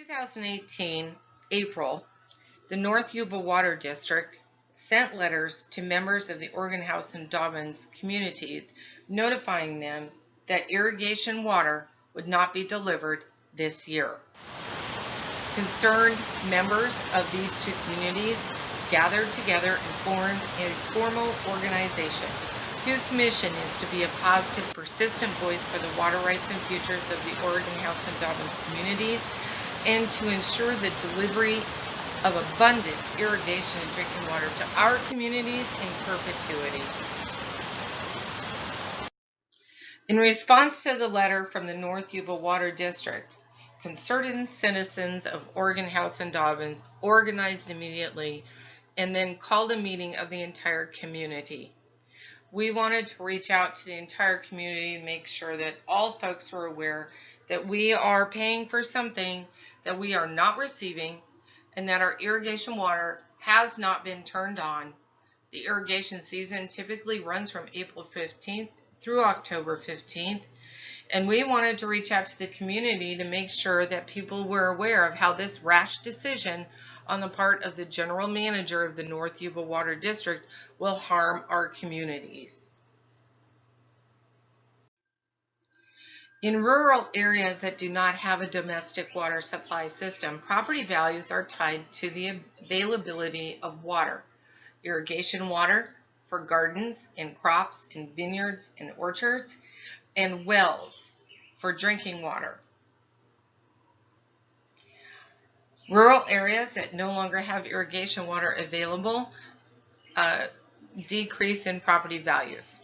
2018, April, the North Yuba Water District sent letters to members of the Oregon House-Dobbins communities notifying them that irrigation water would not be delivered this year. Concerned members of these two communities gathered together and formed a formal organization whose mission is to be a positive, persistent voice for the water rights and futures of the Oregon House-Dobbins communities and to ensure the delivery of abundant irrigation and drinking water to our communities in perpetuity. In response to the letter from the North Yuba Water District, concerned citizens of Oregon House-Dobbins organized immediately and then called a meeting of the entire community. We wanted to reach out to the entire community and make sure that all folks were aware that we are paying for something that we are not receiving and that our irrigation water has not been turned on. The irrigation season typically runs from April 15th through October 15th, and we wanted to reach out to the community to make sure that people were aware of how this rash decision on the part of the general manager of the North Yuba Water District will harm our communities. In rural areas that do not have a domestic water supply system, property values are tied to the availability of water. Irrigation water for gardens and crops and vineyards and orchards, and wells for drinking water. Rural areas that no longer have irrigation water available decrease in property values.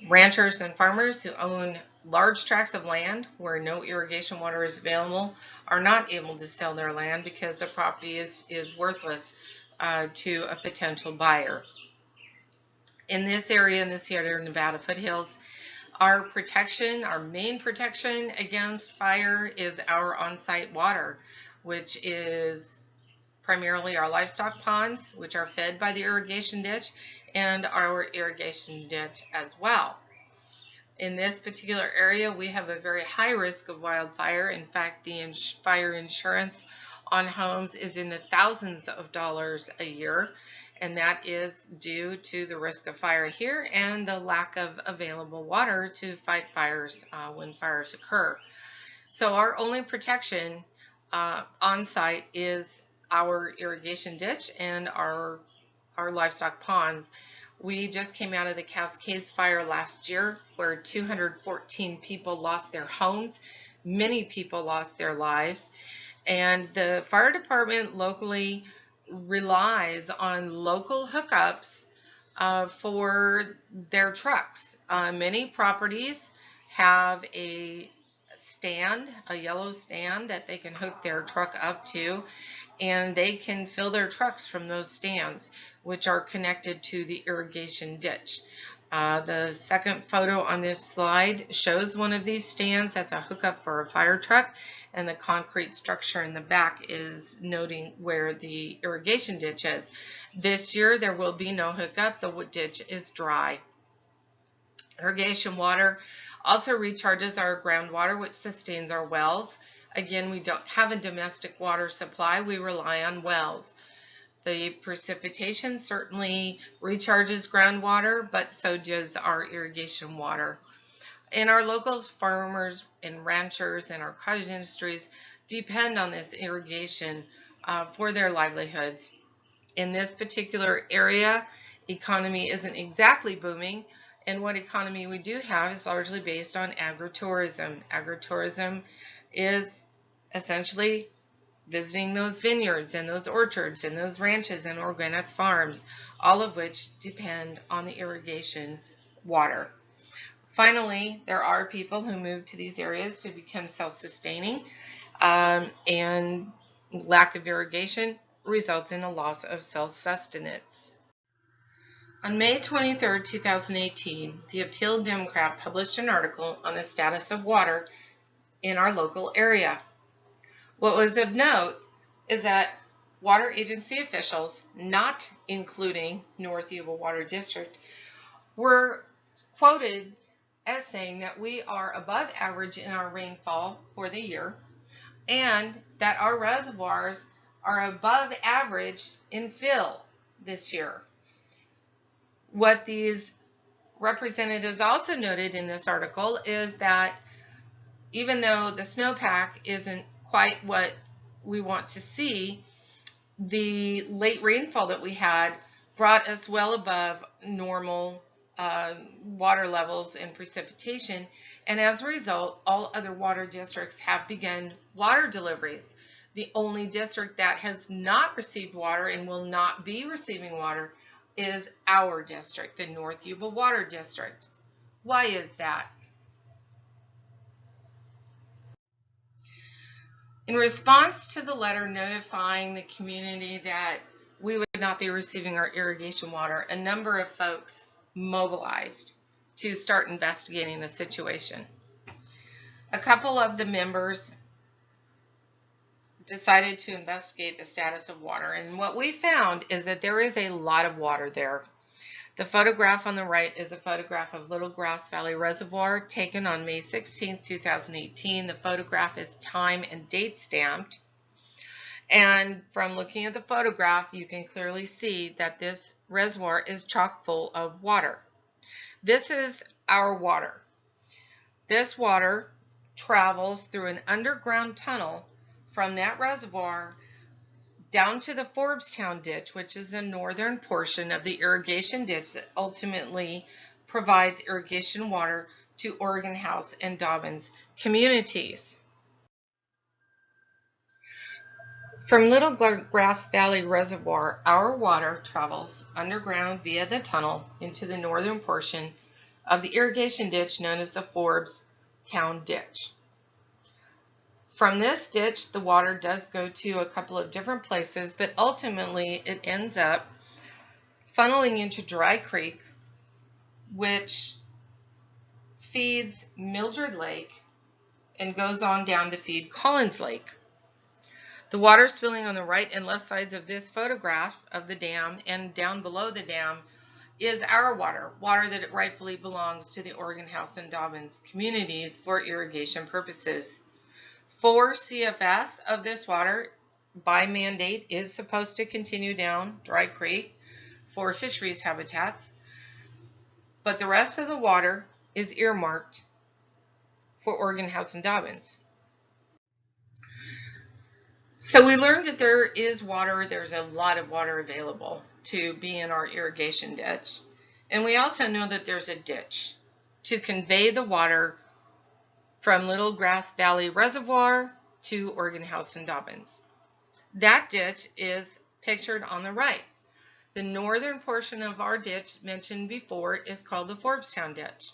Ranchers and farmers who own large tracts of land where no irrigation water is available are not able to sell their land because the property is worthless to a potential buyer. In this area, in the Sierra Nevada foothills, our main protection against fire is our on-site water, which is primarily our livestock ponds, which are fed by the irrigation ditch, and our irrigation ditch as well. In this particular area, we have a very high risk of wildfire. In fact, the fire insurance on homes is in the thousands of dollars a year, and that is due to the risk of fire here and the lack of available water to fight fires when fires occur. So our only protection on site is our irrigation ditch and our livestock ponds. We just came out of the Cascades fire last year where 214 people lost their homes. Many people lost their lives. And the fire department locally relies on local hookups for their trucks. Many properties have a yellow stand that they can hook their truck up to, and they can fill their trucks from those stands, which are connected to the irrigation ditch. The second photo on this slide shows one of these stands. That's a hookup for a fire truck, and the concrete structure in the back is noting where the irrigation ditch is. This year there will be no hookup. The ditch is dry. Irrigation water also recharges our groundwater, which sustains our wells. Again, we don't have a domestic water supply. We rely on wells. The precipitation certainly recharges groundwater, but so does our irrigation water. And our local farmers and ranchers and our cottage industries depend on this irrigation for their livelihoods. In this particular area, economy isn't exactly booming, and what economy we do have is largely based on agritourism. Agritourism is essentially visiting those vineyards and those orchards and those ranches and organic farms, all of which depend on the irrigation water. Finally, there are people who move to these areas to become self-sustaining, and lack of irrigation results in a loss of self-sustenance. On May 23, 2018, the Appeal Democrat published an article on the status of water in our local area. What was of note is that water agency officials, not including North Yuba Water District, were quoted as saying that we are above average in our rainfall for the year, and that our reservoirs are above average in fill this year. What these representatives also noted in this article is that even though the snowpack isn't quite what we want to see, the late rainfall that we had brought us well above normal water levels and precipitation, and as a result, all other water districts have begun water deliveries. The only district that has not received water and will not be receiving water is our district, the North Yuba Water District. Why is that? In response to the letter notifying the community that we would not be receiving our irrigation water, a number of folks mobilized to start investigating the situation. A couple of the members decided to investigate the status of water, and what we found is that there is a lot of water there. The photograph on the right is a photograph of Little Grass Valley Reservoir taken on May 16, 2018. The photograph is time and date stamped. And from looking at the photograph, you can clearly see that this reservoir is chock full of water. This is our water. This water travels through an underground tunnel from that reservoir down to the Forbstown ditch, which is the northern portion of the irrigation ditch that ultimately provides irrigation water to Oregon House and Dobbins communities. From Little Grass Valley Reservoir, our water travels underground via the tunnel into the northern portion of the irrigation ditch known as the Forbstown ditch. From this ditch, the water does go to a couple of different places, but ultimately it ends up funneling into Dry Creek, which feeds Mildred Lake and goes on down to feed Collins Lake. The water spilling on the right and left sides of this photograph of the dam and down below the dam is our water, water that rightfully belongs to the Oregon House and Dobbins communities for irrigation purposes. 4 CFS of this water by mandate is supposed to continue down Dry Creek for fisheries habitats, but the rest of the water is earmarked for Oregon House and Dobbins. So we learned that there is water, there's a lot of water available to be in our irrigation ditch. And we also know that there's a ditch to convey the water from Little Grass Valley Reservoir to Oregon House and Dobbins. That ditch is pictured on the right. The northern portion of our ditch mentioned before is called the Forbstown ditch.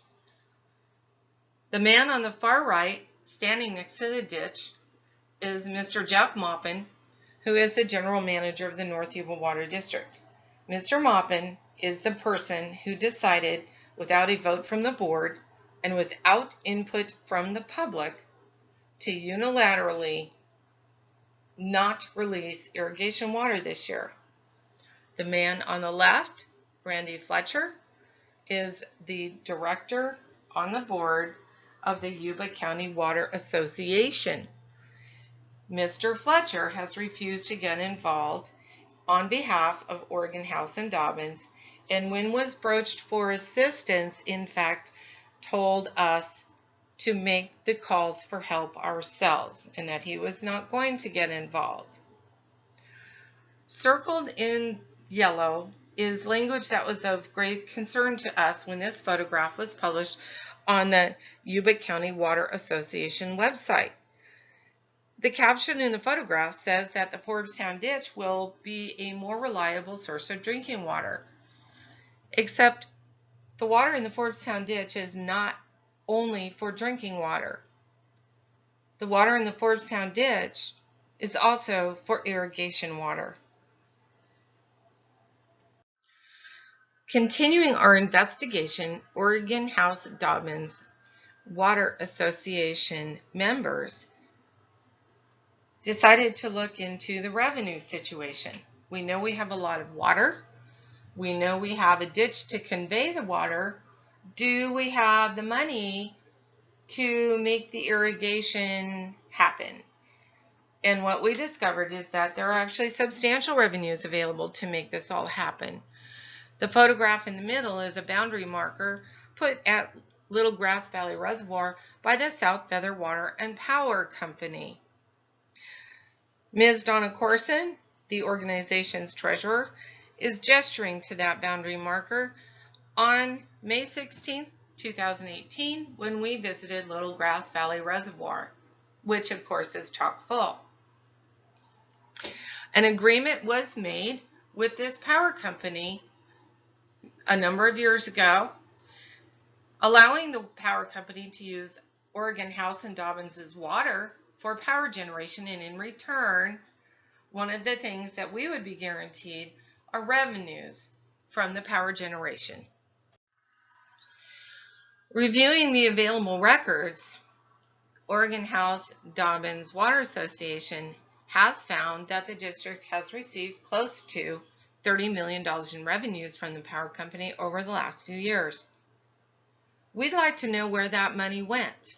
The man on the far right, standing next to the ditch, is Mr. Jeff Maupin, who is the general manager of the North Yuba Water District. Mr. Maupin is the person who decided, without a vote from the board and without input from the public, to unilaterally not release irrigation water this year. The man on the left, Randy Fletcher, is the director on the board of the Yuba County Water Association. Mr. Fletcher has refused to get involved on behalf of Oregon House and Dobbins, and when was broached for assistance, in fact, told us to make the calls for help ourselves and that he was not going to get involved. Circled in yellow is language that was of great concern to us when this photograph was published on the Yuba County Water Association website. The caption in the photograph says that the Forbstown ditch will be a more reliable source of drinking water. Except the water in the Forbstown ditch is not only for drinking water. The water in the Forbstown ditch is also for irrigation water. Continuing our investigation, Oregon House Dobbins Water Association members decided to look into the revenue situation. We know we have a lot of water. We know we have a ditch to convey the water. Do we have the money to make the irrigation happen? And what we discovered is that there are actually substantial revenues available to make this all happen. The photograph in the middle is a boundary marker put at Little Grass Valley Reservoir by the South Feather Water and Power Company. Ms. Donna Corson, the organization's treasurer, is gesturing to that boundary marker on May 16, 2018, when we visited Little Grass Valley Reservoir, which of course is chock full. An agreement was made with this power company a number of years ago, allowing the power company to use Oregon House-Dobbins' water for power generation, and in return, one of the things that we would be guaranteed are revenues from the power generation. Reviewing the available records, Oregon House-Dobbins Water Association has found that the district has received close to $30 million in revenues from the power company over the last few years. We'd like to know where that money went.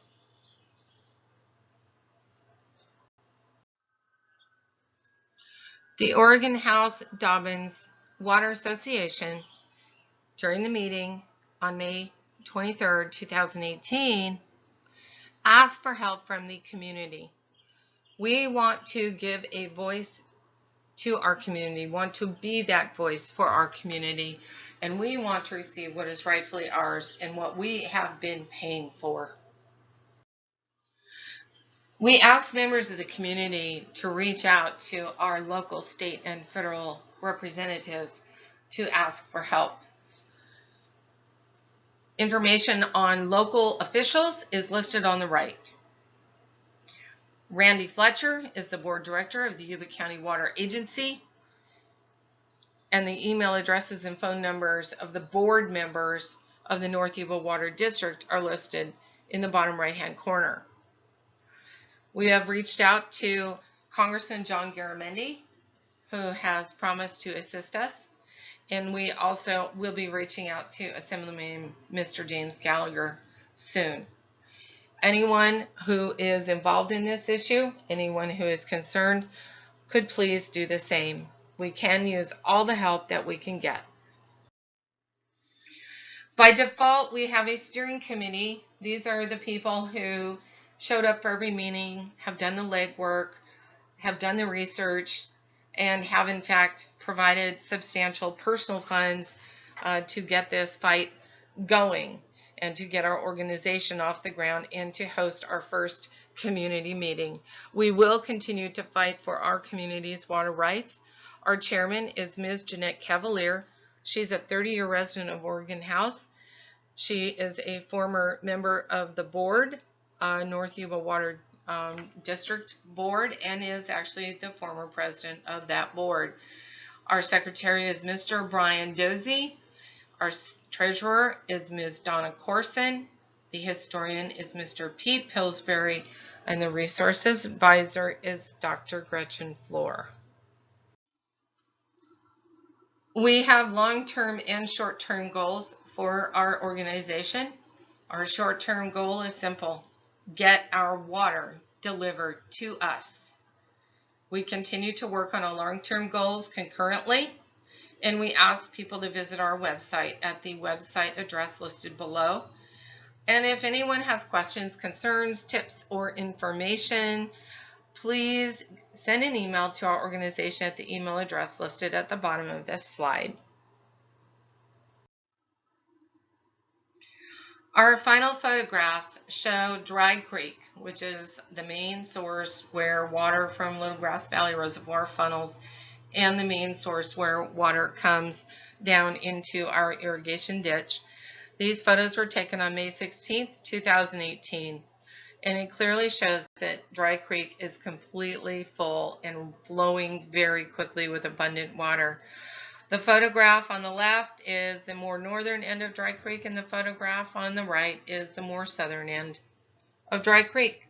The Oregon House-Dobbins Water Association, during the meeting on May 23, 2018, asked for help from the community. We want to give a voice to our community, want to be that voice for our community, and we want to receive what is rightfully ours and what we have been paying for. We asked members of the community to reach out to our local, state, and federal representatives to ask for help. Information on local officials is listed on the right. Randy Fletcher is the board director of the Yuba County Water Agency, and the email addresses and phone numbers of the board members of the North Yuba Water District are listed in the bottom right-hand corner. We have reached out to Congressman John Garamendi, who has promised to assist us, and we also will be reaching out to Assemblyman Mr. James Gallagher soon. Anyone who is involved in this issue, anyone who is concerned, could please do the same. We can use all the help that we can get. By default, we have a steering committee. These are the people who showed up for every meeting, have done the legwork, have done the research, and have in fact provided substantial personal funds to get this fight going and to get our organization off the ground and to host our first community meeting. We will continue to fight for our community's water rights. Our chairman is Ms. Jeanette Cavalier. She's a 30-year resident of Oregon House. She is a former member of the board, North Yuba Water District Board, and is actually the former president of that board. Our secretary is Mr. Brian Dozie. Our treasurer is Ms. Donna Corson. The historian is Mr. Pete Pillsbury, and the resources advisor is Dr. Gretchen Floor. We have long-term and short-term goals for our organization. Our short-term goal is simple: get our water delivered to us. We continue to work on our long-term goals concurrently, and we ask people to visit our website at the website address listed below. And if anyone has questions, concerns, tips, or information, please send an email to our organization at the email address listed at the bottom of this slide. Our final photographs show Dry Creek, which is the main source where water from Little Grass Valley Reservoir funnels, and the main source where water comes down into our irrigation ditch. These photos were taken on May 16, 2018, and it clearly shows that Dry Creek is completely full and flowing very quickly with abundant water. The photograph on the left is the more northern end of Dry Creek, and the photograph on the right is the more southern end of Dry Creek.